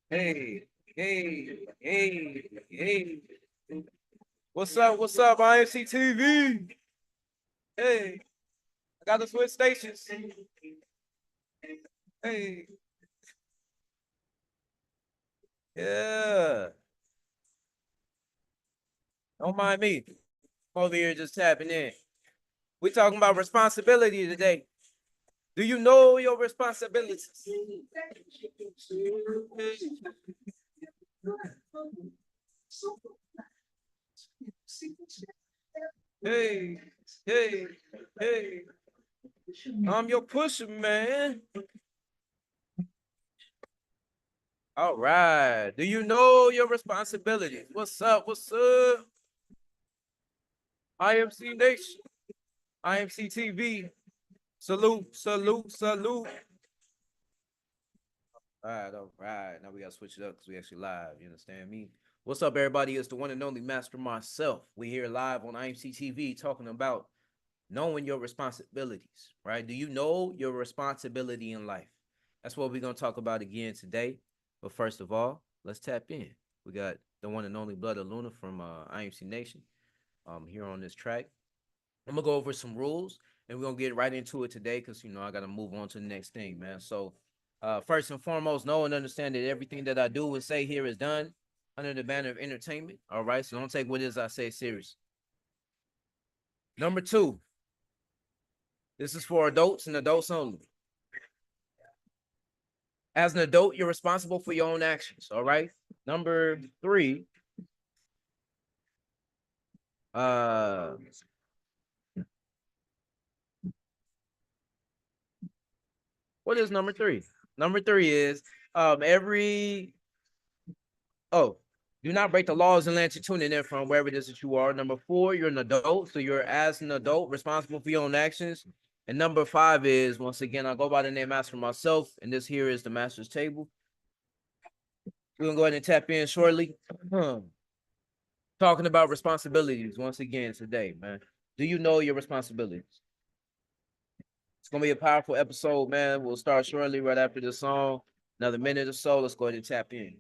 Hey, hey, hey, hey. What's up? What's up, IMC TV? Hey, I got to switch stations. Hey, yeah. Don't mind me. I'm over here just tapping in. We talking about responsibility today. Do you know your responsibilities? Hey, hey, hey. I'm your pusher, man. All right. Do you know your responsibilities? What's up? What's up? IMC Nation, IMC TV. Salute, salute, salute. All right, all right. Now we gotta switch it up because we actually live. You understand me? What's up, everybody? It's the one and only Master myself. We here live on IMC TV talking about knowing your responsibilities, right? Do you know your responsibility in life? That's what we're gonna talk about again today. But first of all, let's tap in. We got the one and only Blood of Luna from IMC Nation here on this track. I'm gonna go over some rules and we're gonna get right into it today because I gotta move on to the next thing, man. So first and foremost, know and understand that everything that I do and say here is done under the banner of entertainment. All right. So don't take what it is I say serious. Number two, this is for adults and adults only. As an adult, you're responsible for your own actions. All right. Number three, uh what is number three? Number three is every Oh, do not break the laws and land you tuning in from wherever it is that you are. Number four, you're an adult. So you're as an adult responsible for your own actions. And number five is, once again, I go by the name Master myself. And this here is the Master's Table. We're going to go ahead and tap in shortly. Talking about responsibilities once again today, man. Do you know your responsibilities? It's going to be a powerful episode, man. We'll start shortly right after the song. Another minute or so. Let's go ahead and tap in.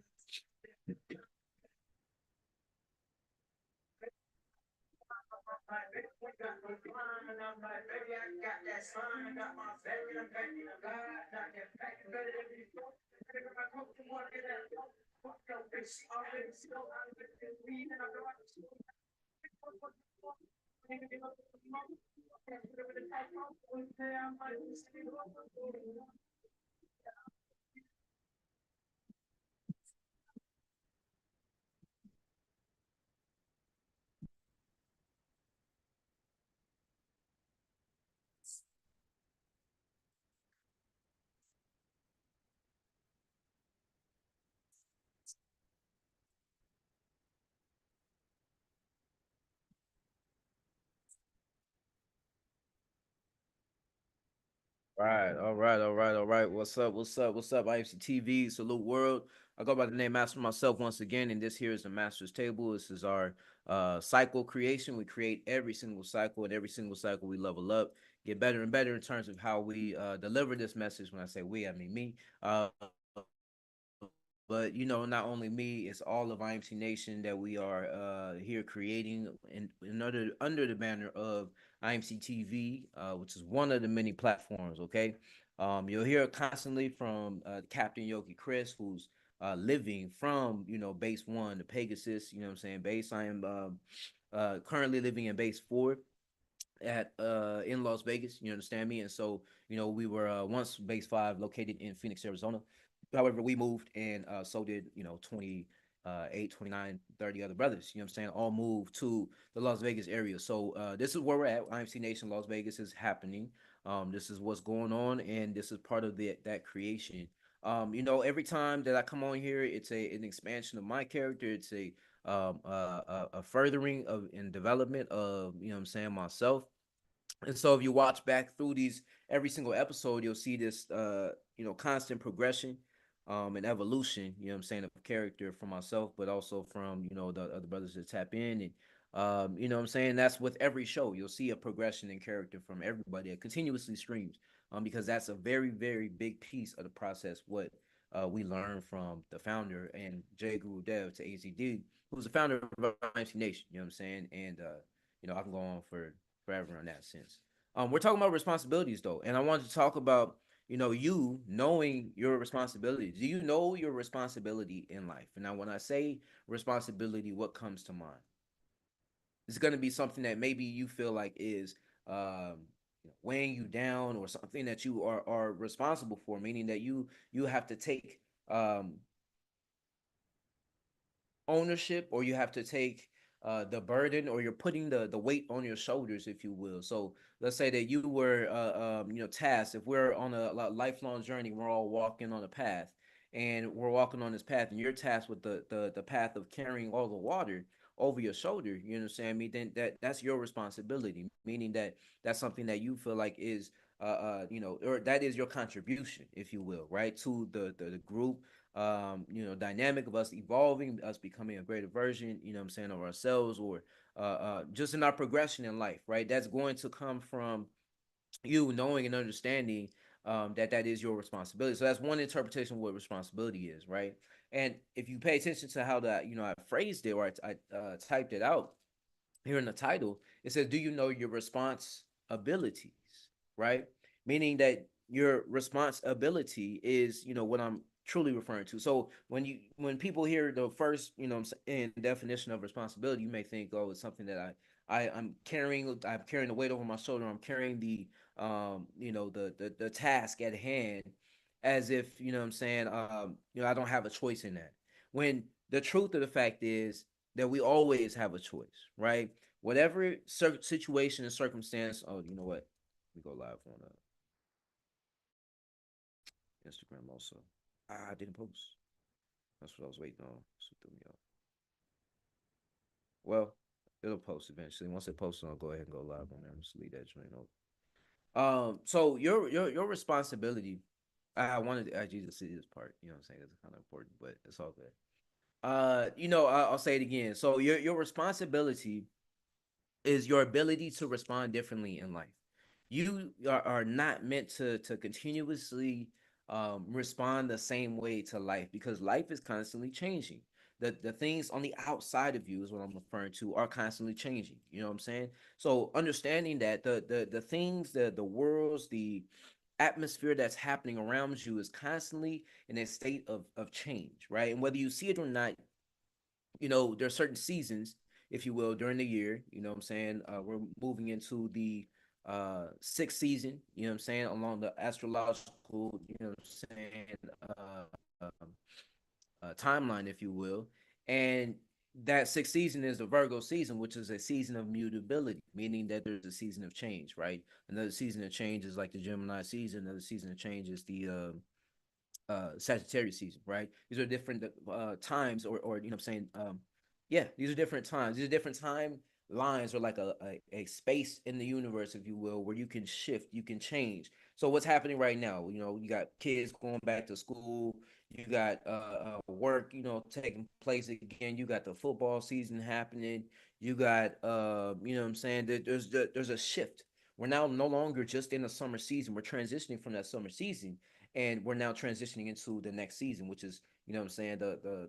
Right, all right, all right, all right. What's up? What's up? What's up? IFC TV, salute world. I go by the name Master myself once again, and this here is the Master's Table. This is our cycle creation. We create every single cycle, and every single cycle we level up, get better and better in terms of how we deliver this message. When I say we, I mean me. But not only me, it's all of IMC Nation that we are here creating in under the banner of IMC TV, which is one of the many platforms. Okay, you'll hear constantly from Captain Yoki Chris, who's living from base one, the Pegasus. You know what I'm saying? Base. I am currently living in base four at in Las Vegas. You understand me? And so we were once base five located in Phoenix, Arizona. However, we moved and so did 28, 29, 30 other brothers. You know what I'm saying? All moved to the Las Vegas area. So this is where we're at. IMC Nation Las Vegas is happening. This is what's going on, and this is part of that creation. Every time that I come on here, it's an expansion of my character. It's a furthering of and development of what I'm saying, myself. And so if you watch back through these every single episode, you'll see this constant progression and evolution, I'm saying, of character from myself, but also from, the other brothers that tap in. And what I'm saying, that's with every show. You'll see a progression in character from everybody that continuously streams. Because that's a very, very big piece of the process, what we learned from the founder and Jay Guru Dev to AZD, who's the founder of IMC Nation. You know what I'm saying? And I can go on for forever in that sense. We're talking about responsibilities though, and I wanted to talk about you knowing your responsibility. Do you know your responsibility in life? And now, when I say responsibility, what comes to mind? It's going to be something that maybe you feel like is um, weighing you down, or something that you are responsible for, meaning that you have to take um, ownership, or you have to take the burden, or you're putting the weight on your shoulders, if you will. So let's say that you were tasked. If we're on a lifelong journey, we're all walking on a path, and we're walking on this path, and you're tasked with the path of carrying all the water over your shoulder. You understand me? Then that's your responsibility, meaning that that's something that you feel like is or that is your contribution, if you will, right, to the group, dynamic of us evolving, us becoming a greater version, of ourselves, or just in our progression in life, right? That's going to come from you knowing and understanding that is your responsibility. So that's one interpretation of what responsibility is, right? And if you pay attention to how that, I phrased it, or I typed it out here in the title, it says, "Do you know your responsibilities?" Right? Meaning that your responsibility is, what I'm truly referring to. So when people hear the first, in definition of responsibility, you may think, oh, it's something that I'm carrying the weight over my shoulder. I'm carrying the task at hand, as if, I don't have a choice in that. When the truth of the fact is that we always have a choice, right? Whatever situation and circumstance. Oh, you know what? We go live on Instagram also. I didn't post. That's what I was waiting on. So threw me off. Well, it'll post eventually. Once it posts, I'll go ahead and go live on there. I'm just leave that joint open. So your responsibility. I wanted to actually to see this part. You know what I'm saying? It's kind of important, but it's all good. I'll say it again. So your responsibility is your ability to respond differently in life. You are not meant to continuously respond the same way to life, because life is constantly changing. The things on the outside of you is what I'm referring to are constantly changing. You know what I'm saying? So understanding that the things, the worlds, the atmosphere that's happening around you is constantly in a state of change, right? And whether you see it or not, there are certain seasons, if you will, during the year. You know what I'm saying? We're moving into the sixth season, you know what I'm saying, along the astrological, what I'm saying, timeline, if you will. And that sixth season is the Virgo season, which is a season of mutability, meaning that there's a season of change, right? Another season of change is like the Gemini season. Another season of change is the Sagittarius season, right? These are different times, or I'm saying, yeah, these are different times. These are different time lines, or like a space in the universe, if you will, where you can shift, you can change. So what's happening right now? You got kids going back to school. You got work, taking place again. You got the football season happening. You got, what I'm saying, that there's a shift. We're now no longer just in the summer season. We're transitioning from that summer season, and we're now transitioning into the next season, which is, what I'm saying, the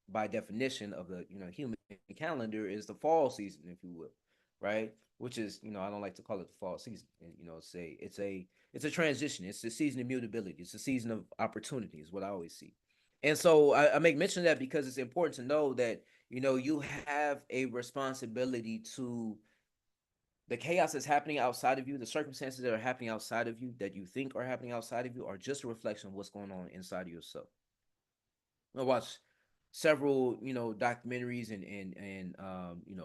by definition of the human calendar, is the fall season, if you will, right? Which is, I don't like to call it the fall season. And, it's a transition. It's a season of mutability. It's a season of opportunity, is what I always see. And so I make mention of that because it's important to know that you have a responsibility to the chaos that's happening outside of you, the circumstances that are happening outside of you, that you think are happening outside of you, are just a reflection of what's going on inside of yourself. I watch several, documentaries and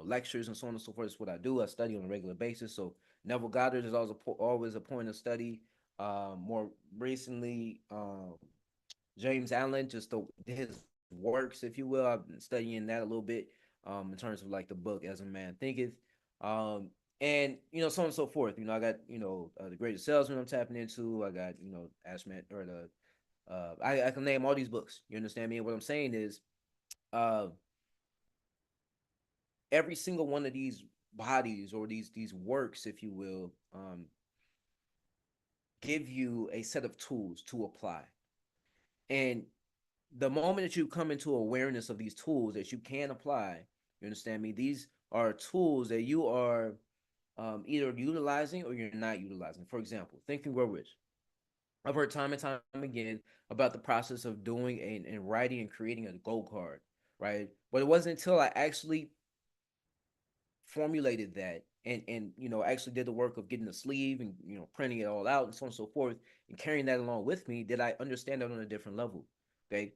lectures and so on and so forth. That's what I do. I study on a regular basis. So Neville Goddard is always a point of study. More recently, James Allen, just his works, if you will. I've been studying that a little bit, in terms of like the book As a Man Thinketh, um, and so on and so forth. I got the Greatest Salesman I'm tapping into. I got Ashman, or the I can name all these books. You understand me? And what I'm saying is, uh, every single one of these bodies, or these works, if you will, give you a set of tools to apply. And the moment that you come into awareness of these tools that you can apply, you understand me? These are tools that you are either utilizing or you're not utilizing. For example, Think and Grow Rich. I've heard time and time again about the process of doing and writing and creating a goal card, right? But it wasn't until I actually formulated that and actually did the work of getting the sleeve and printing it all out and so on and so forth and carrying that along with me, did I understand that on a different level. Okay.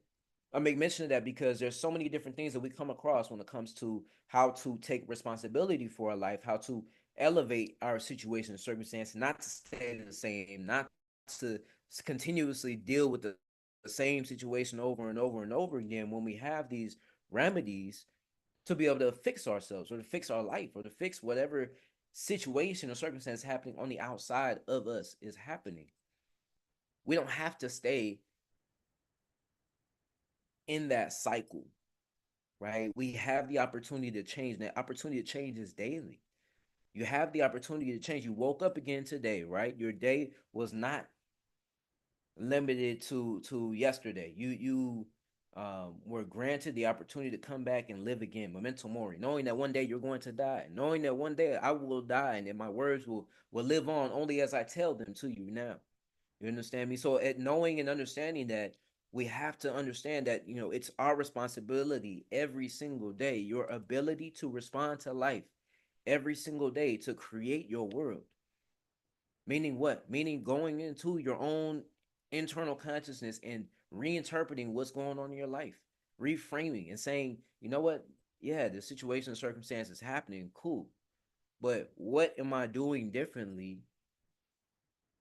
I make mention of that because there's so many different things that we come across when it comes to how to take responsibility for our life, how to elevate our situation and circumstance, not to stay the same, not to continuously deal with the same situation over and over and over again when we have these remedies to be able to fix ourselves or to fix our life or to fix whatever situation or circumstance happening on the outside of us is happening. We don't have to stay in that cycle, right? We have the opportunity to change. And that opportunity to change is daily. You have the opportunity to change. You woke up again today, right? Your day was not limited to yesterday. You were granted the opportunity to come back and live again. Memento mori, knowing that one day you're going to die, knowing that one day I will die, and that my words will live on only as I tell them to you now. You understand me? So at knowing and understanding that, we have to understand that it's our responsibility every single day, your ability to respond to life every single day, to create your world. Meaning what? Meaning going into your own internal consciousness and reinterpreting what's going on in your life, reframing and saying, you know what? Yeah, the situation and circumstance is happening. Cool. But what am I doing differently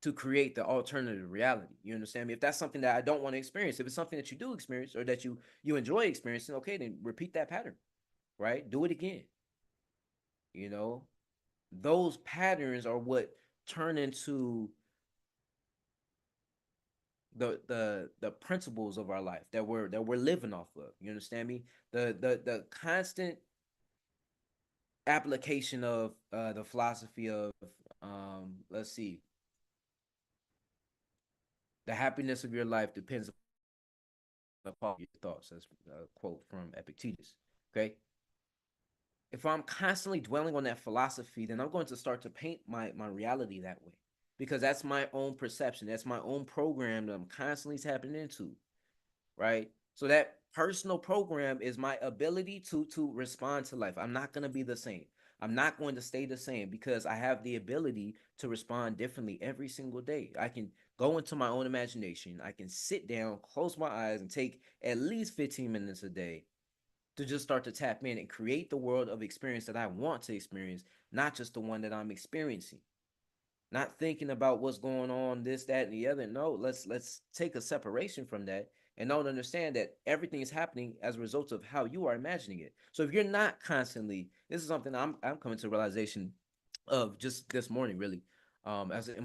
to create the alternative reality? You understand me? If that's something that I don't want to experience, if it's something that you do experience or that you enjoy experiencing, okay, then repeat that pattern, right? Do it again. You know, those patterns are what turn into the principles of our life that we're living off of. You understand me? The constant application of the philosophy of let's see, the happiness of your life depends upon your thoughts. That's a quote from Epictetus. Okay. If I'm constantly dwelling on that philosophy, then I'm going to start to paint my reality that way, because that's my own perception. That's my own program that I'm constantly tapping into, right? So that personal program is my ability to respond to life. I'm not going to be the same. I'm not going to stay the same because I have the ability to respond differently every single day. I can go into my own imagination. I can sit down, close my eyes, and take at least 15 minutes a day to just start to tap in and create the world of experience that I want to experience, not just the one that I'm experiencing. Not thinking about what's going on, this, that, and the other. No, let's take a separation from that and don't understand that everything is happening as a result of how you are imagining it. So if you're not constantly, this is something I'm coming to realization of just this morning, really. As in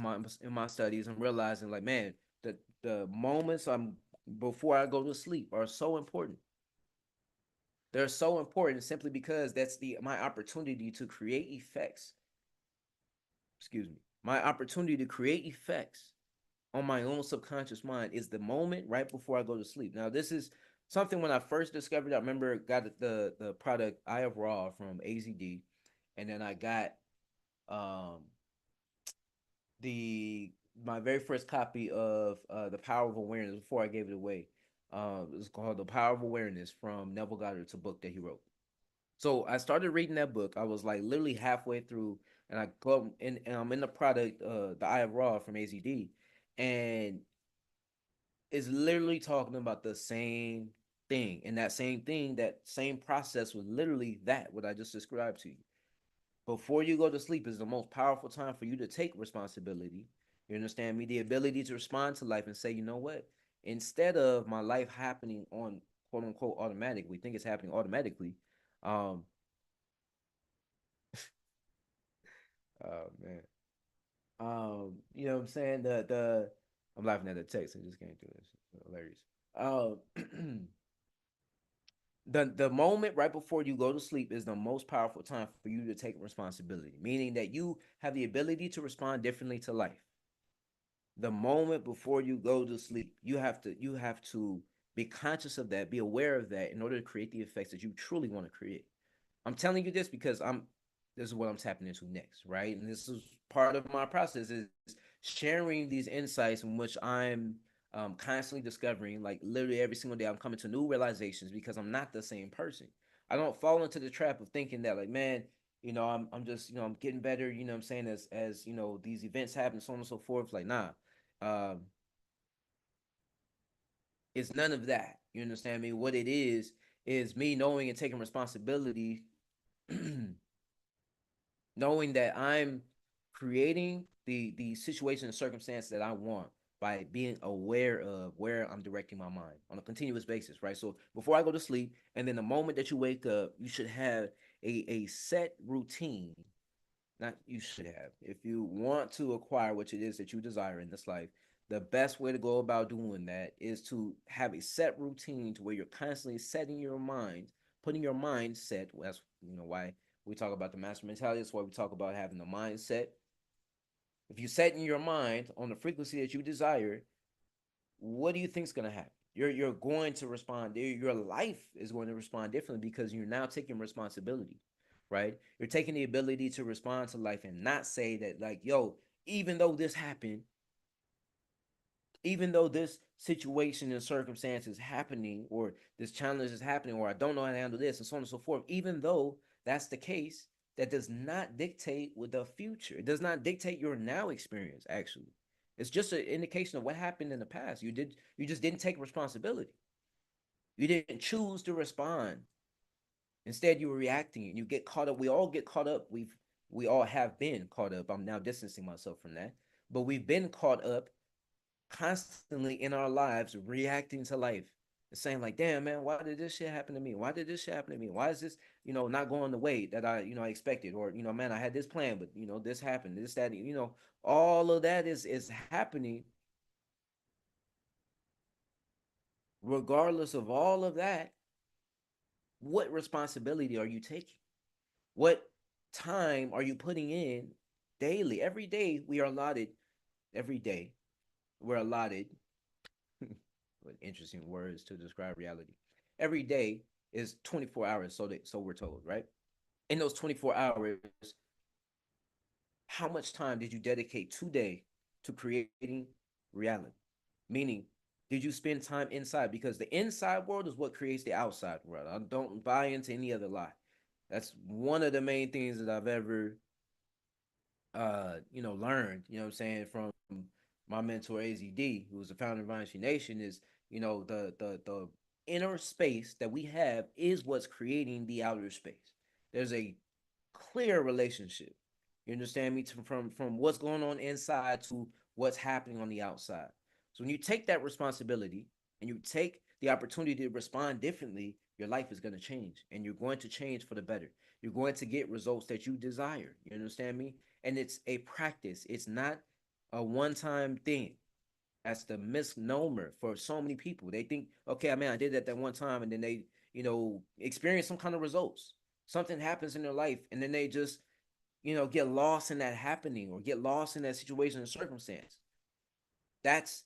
my studies, I'm realizing like, man, the moments I'm before I go to sleep are so important. They're so important simply because that's the my opportunity to create effects. Excuse me. My opportunity to create effects on my own subconscious mind is the moment right before I go to sleep. Now, this is something when I first discovered. I remember got the product Eye of Raw from AZD, and then I got um the my very first copy of the Power of Awareness before I gave it away. It's called The Power of Awareness from Neville Goddard. It's a book that he wrote. So I started reading that book. I was like literally halfway through, and I go in, and I'm in the product, the Eye of Raw from AZD, and it's literally talking about the same thing. And that same thing, that same process was literally that what I just described to you. Before you go to sleep is the most powerful time for you to take responsibility. You understand me? The ability to respond to life and say, you know what? Instead of my life happening on quote unquote automatic, we think it's happening automatically. Um, oh man. You know what I'm saying? The I'm laughing at the text. I just came through this. It's hilarious. The moment right before you go to sleep is the most powerful time for you to take responsibility, meaning that you have the ability to respond differently to life. The moment before you go to sleep, you have to be conscious of that, be aware of that in order to create the effects that you truly want to create. I'm telling you this because this is what I'm tapping into next, right? And this is part of my process is sharing these insights in which I'm constantly discovering, like literally every single day, I'm coming to new realizations because I'm not the same person. I don't fall into the trap of thinking that, like, man, I'm just, I'm getting better, what I'm saying, as these events happen, so on and so forth. Like, nah, um, it's none of that. You understand me? What it is me knowing and taking responsibility, knowing that I'm creating the situation and circumstance that I want by being aware of where I'm directing my mind on a continuous basis, right? So before I go to sleep, and then the moment that you wake up, you should have a set routine. Not you should have. If you want to acquire what it is that you desire in this life, the best way to go about doing that is to have a set routine to where you're constantly setting your mind, putting your mindset. That's why we talk about the master mentality. That's why we talk about having the mindset. If you set in your mind on the frequency that you desire, what do you think is going to happen? You're going to respond. Your life is going to respond differently because you're now taking responsibility, right? You're taking the ability to respond to life and not say that, like, yo, even though this happened, even though this situation and circumstance is happening, or this challenge is happening, or I don't know how to handle this, and so on and so forth, even though that's the case, that does not dictate with the future. It does not dictate your now experience, actually. It's just an indication of what happened in the past. You just didn't take responsibility. You didn't choose to respond. Instead, you were reacting and you get caught up. We all get caught up. We all have been caught up. I'm now distancing myself from that. But we've been caught up constantly in our lives reacting to life and saying, like, damn, man, why did this shit happen to me? Why did this shit happen to me? Why is this, not going the way that I expected? Or, man, I had this plan, but this happened, this, that, all of that is happening. Regardless of all of that, what responsibility are you taking? What time are you putting in daily? Every day we are allotted, every day we're allotted with interesting words to describe reality. Every day is 24 hours, so we're told, right? In those 24 hours, how much time did you dedicate today to creating reality? Meaning, did you spend time inside? Because the inside world is what creates the outside world. I don't buy into any other lie. That's one of the main things that I've ever learned, what I'm saying, from my mentor AZD, who was the founder of IMC Nation, is, the inner space that we have is what's creating the outer space. There's a clear relationship. You understand me? From what's going on inside to what's happening on the outside. So when you take that responsibility and you take the opportunity to respond differently, your life is going to change, and you're going to change for the better. You're going to get results that you desire. You understand me? And it's a practice. It's not a one-time thing. That's the misnomer for so many people. They think, okay, I mean, I did that one time, and then they, experience some kind of results. Something happens in their life, and then they just, get lost in that happening or get lost in that situation and circumstance. That's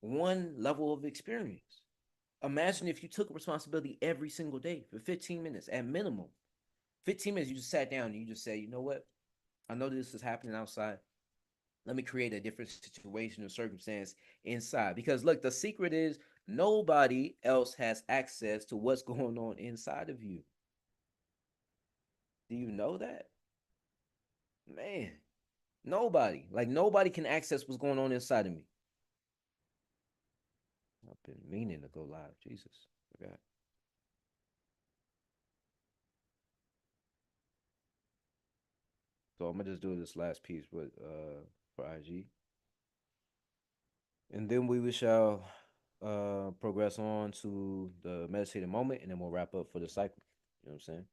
one level of experience. Imagine if you took responsibility every single day for 15 minutes at minimum. 15 minutes, you just sat down and you just said, you know what? I know this is happening outside. Let me create a different situation or circumstance inside. Because look, the secret is nobody else has access to what's going on inside of you. Do you know that? Man, nobody. Like, nobody can access what's going on inside of me. I've been meaning to go live. Jesus. Forgot. So I'm gonna just do this last piece with for IG. And then we shall progress on to the meditated moment, and then we'll wrap up for the cycle. You know what I'm saying?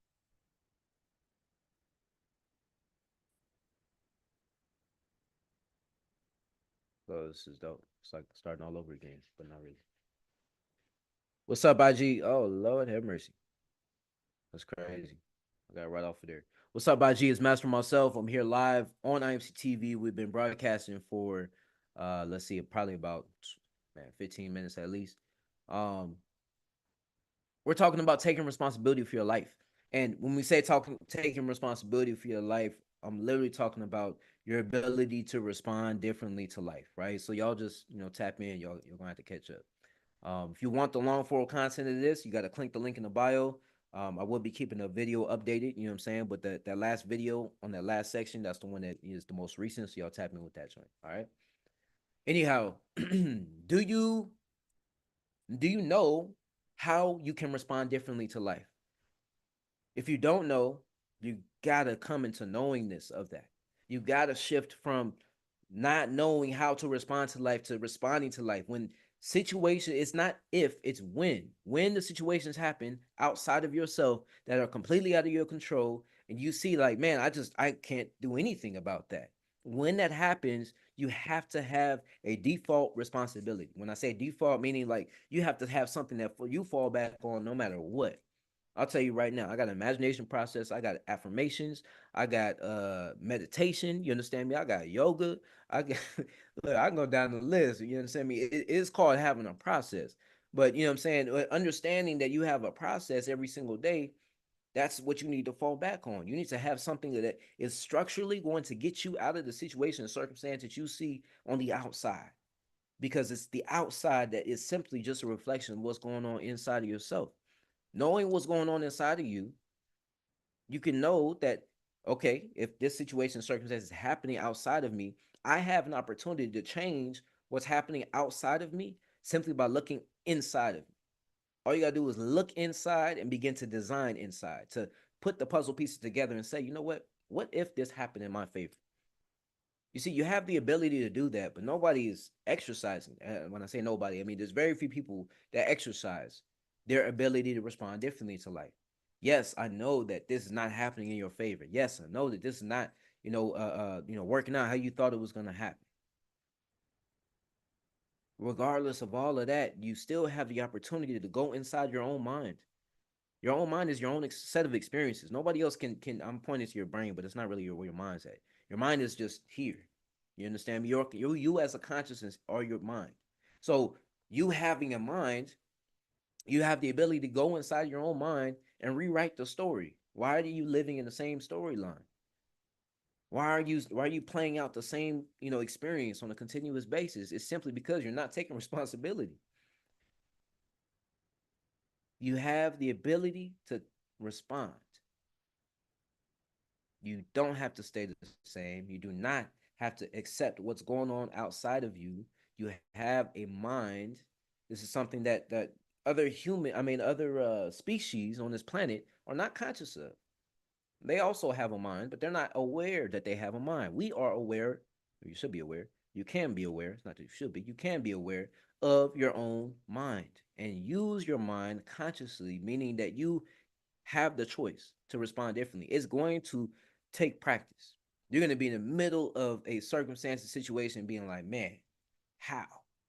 So this is dope. It's like starting all over again, but not really. What's up, IG? Oh, Lord have mercy. That's crazy. I got right off of there. What's up, IG? It's Master myself. I'm here live on IMC TV. We've been broadcasting for Let's see, probably about, man, 15 minutes at least. Um, we're talking about taking responsibility for your life. And when we say talking taking responsibility for your life, I'm literally talking about your ability to respond differently to life, right? So y'all just, tap in, you're gonna have to catch up. If you want the long form content of this, you got to click the link in the bio. I will be keeping the video updated, you know what I'm saying? But that last video on that last section, that's the one that is the most recent. So y'all tap in with that joint. All right. Anyhow, do you know how you can respond differently to life? If you don't know, you gotta come into knowingness of that. You gotta shift from not knowing how to respond to life to responding to life. When situation, it's not if, it's when. When the situations happen outside of yourself that are completely out of your control, and you see like, man, I can't do anything about that. When that happens, you have to have a default responsibility. When I say default, meaning like you have to have something that you fall back on no matter what. I'll tell you right now, I got an imagination process, I got affirmations, I got meditation, you understand me? I got yoga, I got look, I can go down the list, you understand me? It's called having a process. But you know what I'm saying? Understanding that you have a process every single day, that's what you need to fall back on. You need to have something that is structurally going to get you out of the situation and circumstance that you see on the outside. Because it's the outside that is simply just a reflection of what's going on inside of yourself. Knowing what's going on inside of you, you can know that, okay, if this situation circumstance is happening outside of me, I have an opportunity to change what's happening outside of me simply by looking inside of me. All you gotta do is look inside and begin to design inside, to put the puzzle pieces together and say, you know what if this happened in my favor? You see, you have the ability to do that, but nobody is exercising. When I say nobody, I mean there's very few people that exercise their ability to respond differently to life. Yes, I know that this is not happening in your favor. Yes, I know that this is not, working out how you thought it was going to happen. Regardless of all of that, you still have the opportunity to go inside your own mind. Your own mind is your own set of experiences. Nobody else can. I'm pointing to your brain, but it's not really where your mind's at. Your mind is just here. You understand me? You as a consciousness are your mind. So you having a mind, you have the ability to go inside your own mind and rewrite the story. Why are you living in the same storyline? Why are you playing out the same experience on a continuous basis? It's simply because you're not taking responsibility. You have the ability to respond. You don't have to stay the same. You do not have to accept what's going on outside of you. You have a mind. This is something that other species on this planet are not conscious of. They also have a mind, but they're not aware that they have a mind. We are aware. You should be aware. You can be aware. It's not that you should be. You can be aware of your own mind and use your mind consciously, meaning that you have the choice to respond differently. It's going to take practice. You're going to be in the middle of a circumstance, a situation, being like, man, how?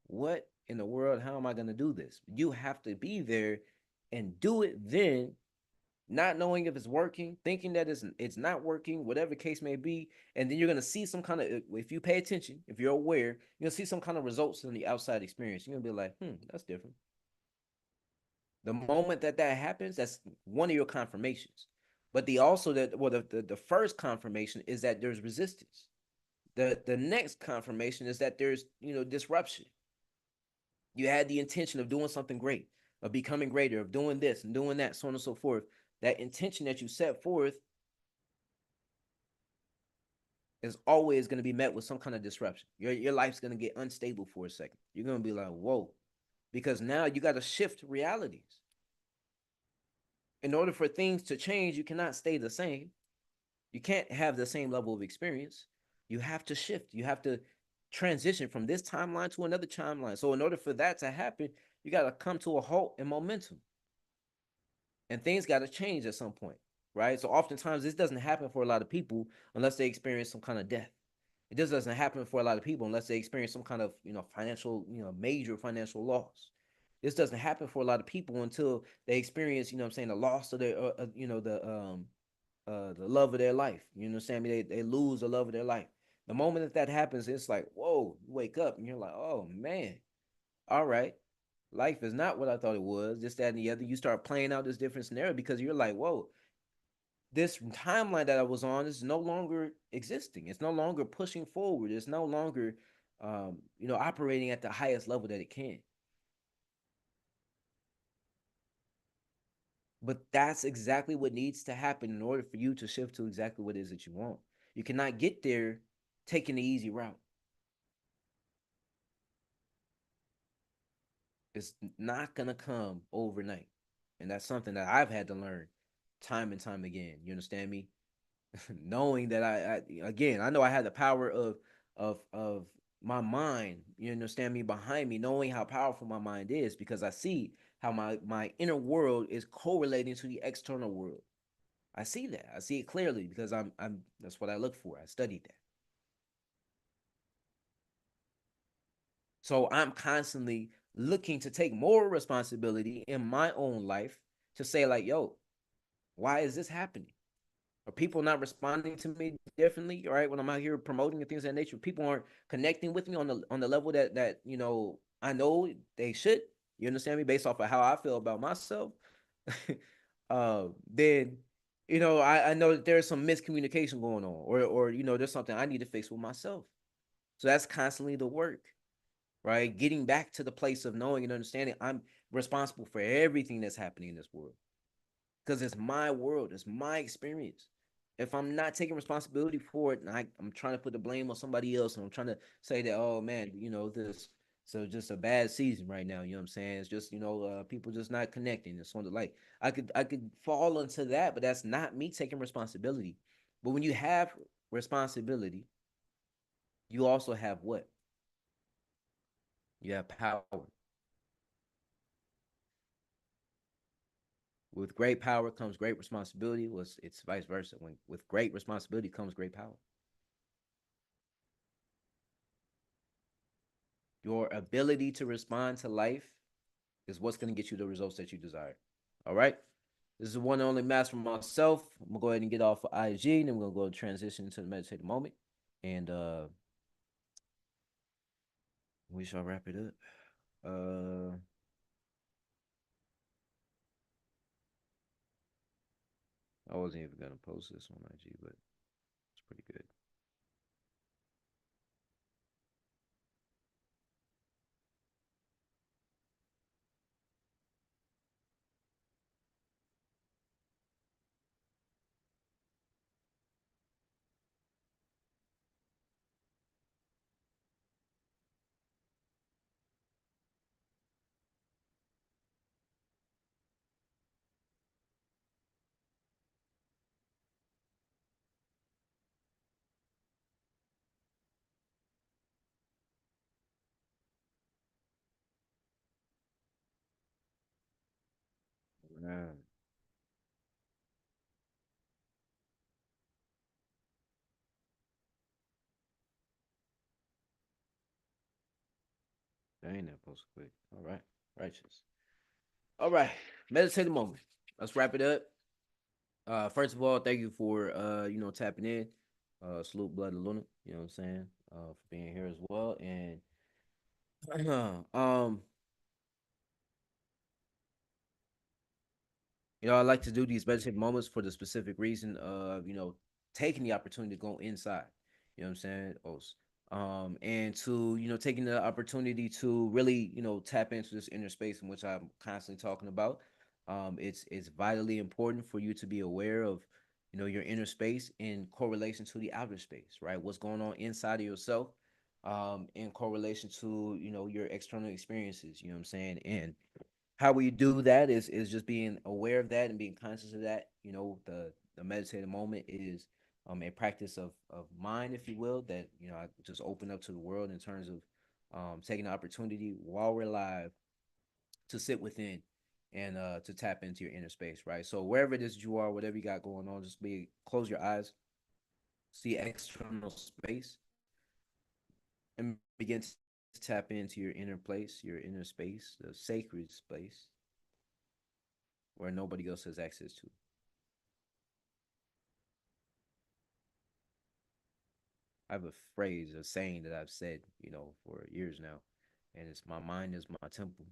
What in the world? How am I going to do this? You have to be there and do it then, not knowing if it's working, thinking that it's not working, whatever the case may be. And then you're going to see some kind of, if you pay attention, if you're aware, you're going to see some kind of results in the outside experience. You're going to be like, that's different. The moment that happens, that's one of your confirmations. But the first confirmation is that there's resistance. The next confirmation is that there's disruption. You had the intention of doing something great, of becoming greater, of doing this and doing that, so on and so forth. That intention that you set forth is always going to be met with some kind of disruption. Your life's going to get unstable for a second. You're going to be like, whoa, because now you got to shift realities. In order for things to change, you cannot stay the same. You can't have the same level of experience. You have to shift. You have to transition from this timeline to another timeline. So in order for that to happen, you got to come to a halt in momentum. And things got to change at some point, right? So oftentimes this doesn't happen for a lot of people unless they experience some kind of death. It just doesn't happen for a lot of people unless they experience some kind of, financial, major financial loss. This doesn't happen for a lot of people until they experience, I'm saying, the loss of their, the love of their life. You understand me? They lose the love of their life. The moment that that happens, it's like, whoa, you wake up and you're like, oh man, all right, life is not what I thought it was. This, that, and the other. You start playing out this different scenario because you're like, whoa, this timeline that I was on is no longer existing. It's no longer pushing forward. It's no longer, operating at the highest level that it can. But that's exactly what needs to happen in order for you to shift to exactly what it is that you want. You cannot get there taking the easy route. It's not gonna come overnight, and that's something that I've had to learn time and time again. You understand me? Knowing that again, I know I had the power of my mind. You understand me? Behind me, knowing how powerful my mind is, because I see how my inner world is correlating to the external world. I see that. I see it clearly because I'm that's what I look for. I studied that. So I'm constantly looking to take more responsibility in my own life to say, like, yo, why is this happening? Are people not responding to me differently? Right? When I'm out here promoting and things of that nature, people aren't connecting with me on the level that I know they should. You understand me? Based off of how I feel about myself. Then I know that there's some miscommunication going on, or there's something I need to fix with myself. So that's constantly the work, right? Getting back to the place of knowing and understanding I'm responsible for everything that's happening in this world because it's my world, it's my experience. If I'm not taking responsibility for it, and I'm trying to put the blame on somebody else, and I'm trying to say that, oh man, this, so just a bad season right now. You know what I'm saying? It's just people just not connecting. It's on the like I could fall into that, but that's not me taking responsibility. But when you have responsibility, you also have what? You have power. With great power comes great responsibility. Was It's vice versa. When with great responsibility comes great power. Your ability to respond to life is what's going to get you the results that you desire. All right. This is the one and only master for myself. I'm gonna go ahead and get off of IG, and then we're gonna go transition to the meditative moment, and we shall wrap it up. I wasn't even gonna post this on IG, but it's pretty good. Man, that ain't that post quick. All right, righteous. All right, meditative moment. Let's wrap it up. First of all, thank you for tapping in. Salute Blood and Luna, you know what I'm saying? For being here as well. And um, I like to do these meditative moments for the specific reason of, taking the opportunity to go inside. You know what I'm saying? And to, taking the opportunity to really, tap into this inner space in which I'm constantly talking about. It's vitally important for you to be aware of, your inner space in correlation to the outer space, right? What's going on inside of yourself, in correlation to, your external experiences, you know what I'm saying? And how we do that is just being aware of that and being conscious of that. The meditative moment is a practice of mind, if you will, that I just open up to the world in terms of taking the opportunity while we're live to sit within and to tap into your inner space, right? So wherever it is you are, whatever you got going on, just be close your eyes, see external space, and begin to tap into your inner place, your inner space, the sacred space where nobody else has access to. I have a phrase, a saying that I've said, for years now, and it's my mind is my temple.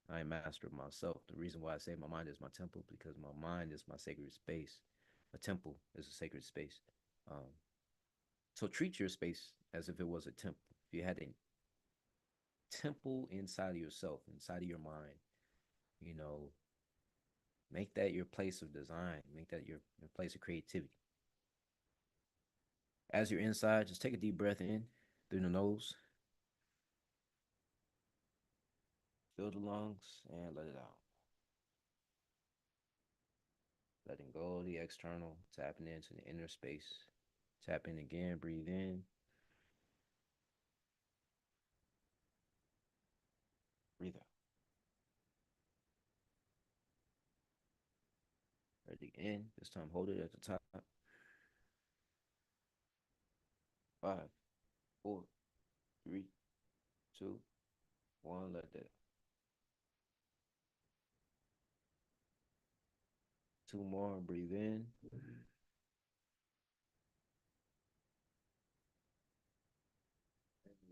I am master of myself. The reason why I say my mind is my temple because my mind is my sacred space. A temple is a sacred space. Um, so treat your space as if it was a temple. If you had a temple inside of yourself, inside of your mind, you know, make that your place of design. Make that your place of creativity. As you're inside, just take a deep breath in through the nose, fill the lungs, and let it out. Letting go of the external, tapping into the inner space. Tap in again, breathe in, breathe out. Ready in. This time hold it at the top. 5, 4, 3, 2, 1. Let that. Two more. Breathe in.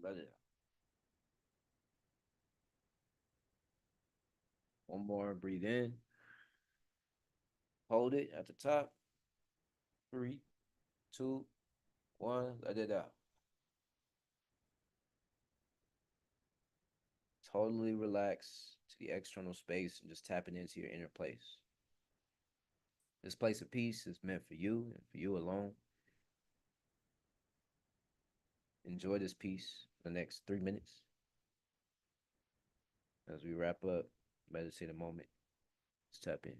Let it out. One more. Breathe in. Hold it at the top. 3, 2, 1. Let it out. Totally relax to the external space and just tapping into your inner place. This place of peace is meant for you and for you alone. Enjoy this peace for the next 3 minutes as we wrap up. Meditate a moment. Let's tap in.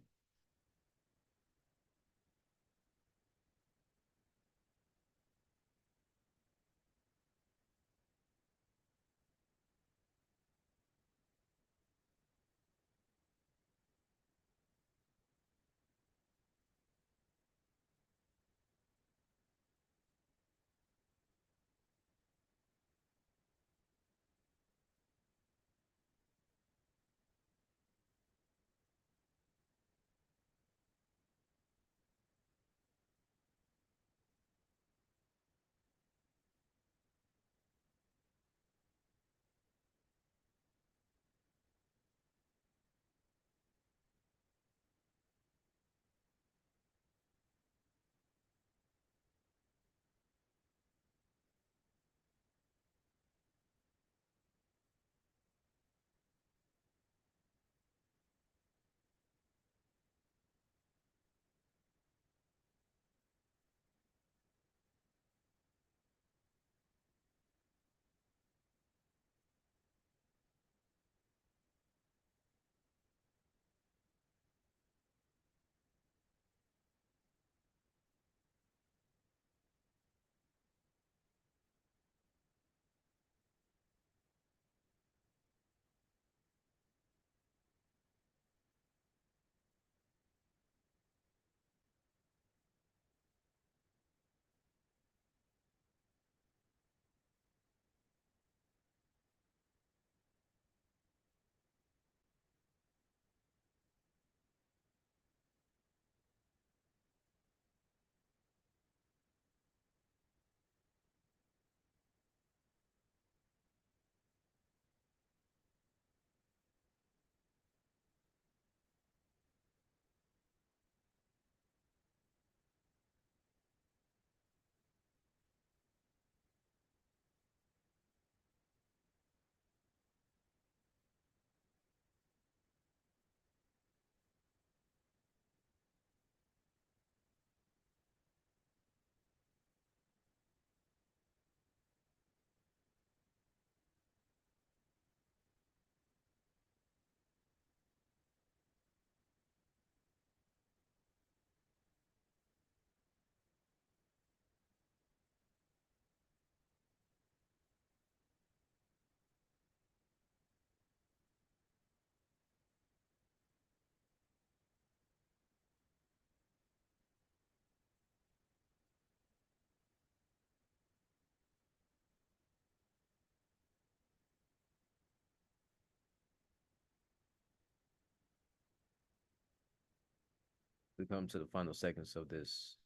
We come to the final seconds of this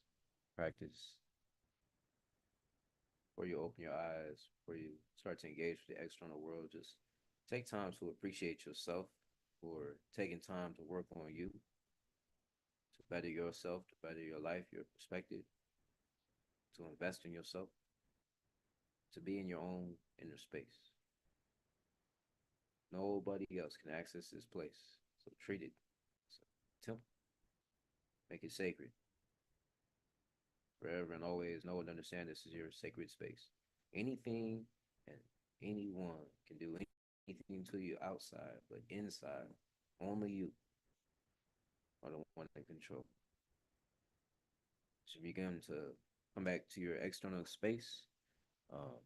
practice. before you open your eyes, before you start to engage with the external world, just take time to appreciate yourself for taking time to work on you, to better yourself, to better your life, your perspective, to invest in yourself, to be in your own inner space. Nobody else can access this place. So treat it as a temple. Make it sacred. Forever and always know and understand this is your sacred space. Anything and anyone can do anything to you outside, but inside, only you are the one in control. So begin to come back to your external space. Um,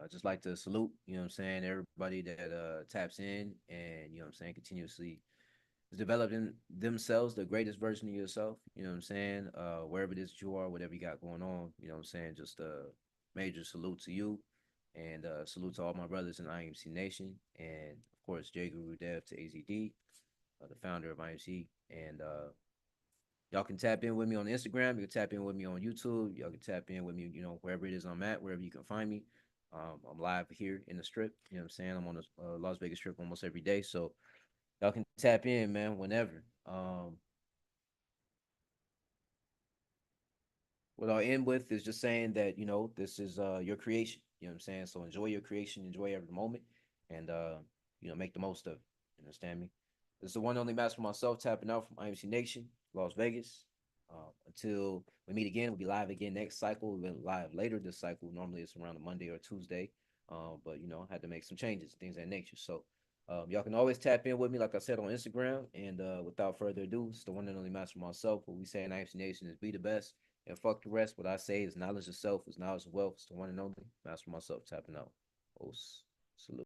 I just like to salute, you know what I'm saying, everybody that taps in and, you know what I'm saying, continuously is developing themselves, the greatest version of yourself, you know what I'm saying, wherever it is that you are, whatever you got going on, you know what I'm saying, just a major salute to you and salute to all my brothers in IMC Nation and, of course, J Guru Dev to AZD, the founder of IMC. And y'all can tap in with me on Instagram. You can tap in with me on YouTube. Y'all can tap in with me, you know, wherever it is I'm at, wherever you can find me. I'm live here in the strip. You know what I'm saying? I'm on the Las Vegas strip almost every day. So y'all can tap in, man, whenever. What I'll end with is just saying that, you know, this is your creation. You know what I'm saying? So enjoy your creation, enjoy every moment, and you know, make the most of it. You understand me? This is the one only match for myself, tapping out from IMC Nation, Las Vegas. Until we meet again, we'll be live again next cycle. We'll be live later this cycle. Normally it's around a Monday or Tuesday. But you know, I had to make some changes, things of that nature. So y'all can always tap in with me, like I said, on Instagram. And without further ado, it's the one and only match for myself. What we say in IMC Nation is be the best and fuck the rest. What I say is knowledge of self is knowledge of wealth. It's the one and only. Master myself tapping out. Os. Salute.